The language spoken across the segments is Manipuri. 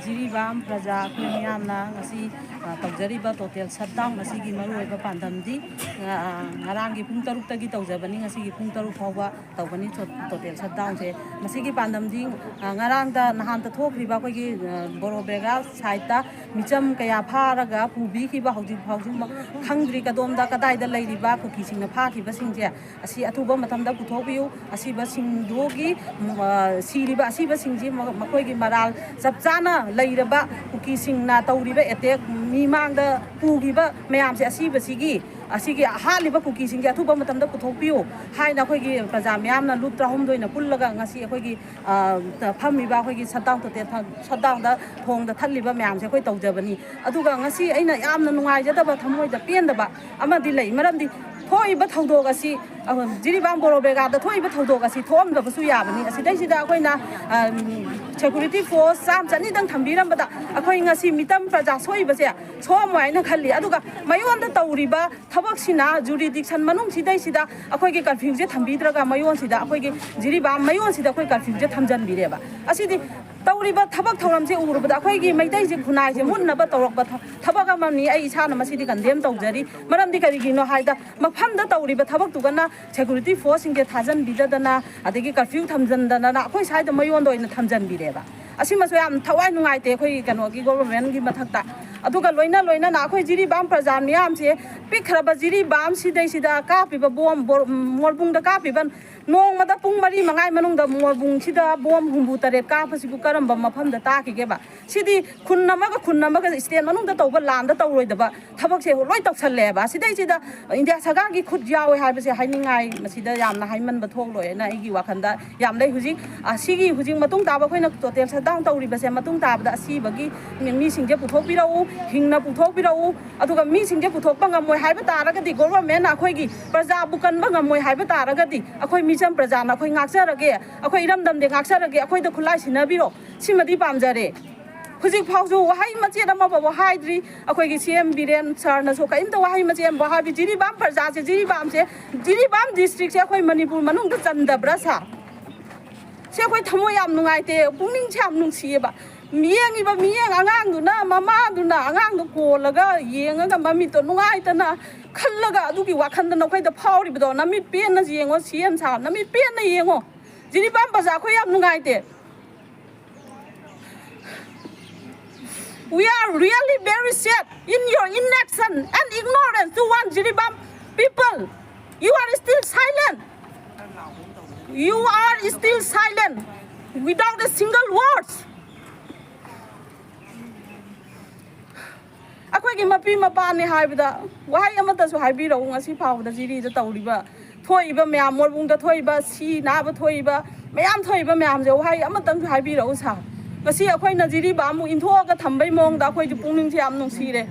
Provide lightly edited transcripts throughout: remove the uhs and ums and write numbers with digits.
Jiribam Praja Miyamna ngasi tawjariba total shutdown ngasi gi maruiba pandamdi ngarangi pung taruk tagi tawjabani ngasi gi pung taruk fawba tawbani total shutdown se ngasi gi pandamdi ngarang da nahan ta thokriba koi gi borobega saita micham kaya pharaga pubi ki ba hauji khangdri kadom da kadai da leiriba ko ki singna pha ki ba singje asi athuba matam da puthokbiu asi ba singdogi siriba asi ba singji makoi gi maral sapchana leiraba kuki singna tawriba attack mi mangda pugiba mayam se asigi haliba kuki singge athuba matamda puthokpiu haina khoi gi praja myamna lutra homdoina pullaga ngasi khoi gi phamiba khoi gi shutdown da thong da thaliba myam se khoi tawjabani aduga ngasi aina yamna nungai jadaba thamoi da pendaba amadi lei maramdi thoiba thawdog asi Jiribam borobega da thoiba thawdog asi thom da basu yabani asi dai sida khoina security force sam chani dang thambiram bada akhoi ngasi mitam praja soiba se somai na khalli aduga mayon da tawriba thabak sina jurisdiction manung sidai sida akhoi ge curfew je thambidraga mayon sida akhoi ge Jiribam mayon sida akhoi curfew je thamjan bireba asidi tawriba thabak thoram se urubada akhoi ge maidai je khunai je munnaba tawrakba thabak amani ai isana masidi kandem tawjari maramdi karigi no haida mafamda tawriba thabak tugana security force inge thajan bidadana adegi curfew thamjandana akhoi saida mayon do ina thamjan bireba asimaso yam thawai nungai te khoi kano gi government gi mathakta aduga loina na khoi Jiribam praja miyam se pikhraba Jiribam sidai sida ka piba bom morbung da ka piban nong mada pung mari mangai manung da morbung sida bom humbu tare ka pasibu karamba mafam da ta ki geba sidi khunnama ga state manung da tawba land da tawroi da ba thabak se loi tawsalle ba sidai sida india saga gi khut yawe ha ba se hainingai masida yamna haiman ba thok loi na igi wakhanda yam lei huji asigi huji matung ta ba khoina total shutdown tawri ba se matung ta ba da asi bagi mi singje puthok birau hingna puthok birau aduga mi singje puthok pa ngamoi haiba taraga di government na khoi gi praja bukan ba ngamoi haiba taraga di akhoi micham praja na khoi ngakjarage akhoi iramdam de ngakjarage akhoi da khulai sinabiro simadi pamjare huji phauju wahai mache da ma ba haidri akhoi gi CM biren sar na so ka imta wahai mache ba ha bi Jiribam praja se Jiribam district se akhoi Manipur manung da Chandabra sa se akhoi thamoi yam nungai te pungning cham nung sieba miyang angang duna mama duna angang do kolaga yenga mami to nungai tana khallaga adugi wakhanda na khoi da phawri bdo na mi pen na yengo CM sa na mi pen na yengo Jiribam praja khoi yam nungai te we are really very sad in your inaction and ignorance to one Jiribam people. You are still silent. You are still silent without a single word. Akhoi gi mapi mapani haibda wahai amata so haibiro ngasi phawda jiri da tawriba thoiba myam morbung da thoiba si na ba thoiba mayam thoiba myam je wahai amatang haibiro sa ngasi akhoi na Jiribam mu inthoga thambai mong da akhoi ju pungning se am nung sire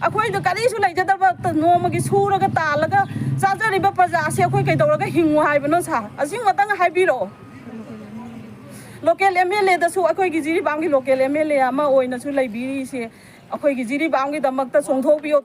akhoi da kali su lai jada ba noma gi suraga talaga chajariba praja se akhoi kai tawraga hingu haibano sa asing matang haibiro local MLA da su akhoi gi Jiribam gi local MLA ama oina su lai biri se akhoi gi Jiribam gi damakta songthok biyo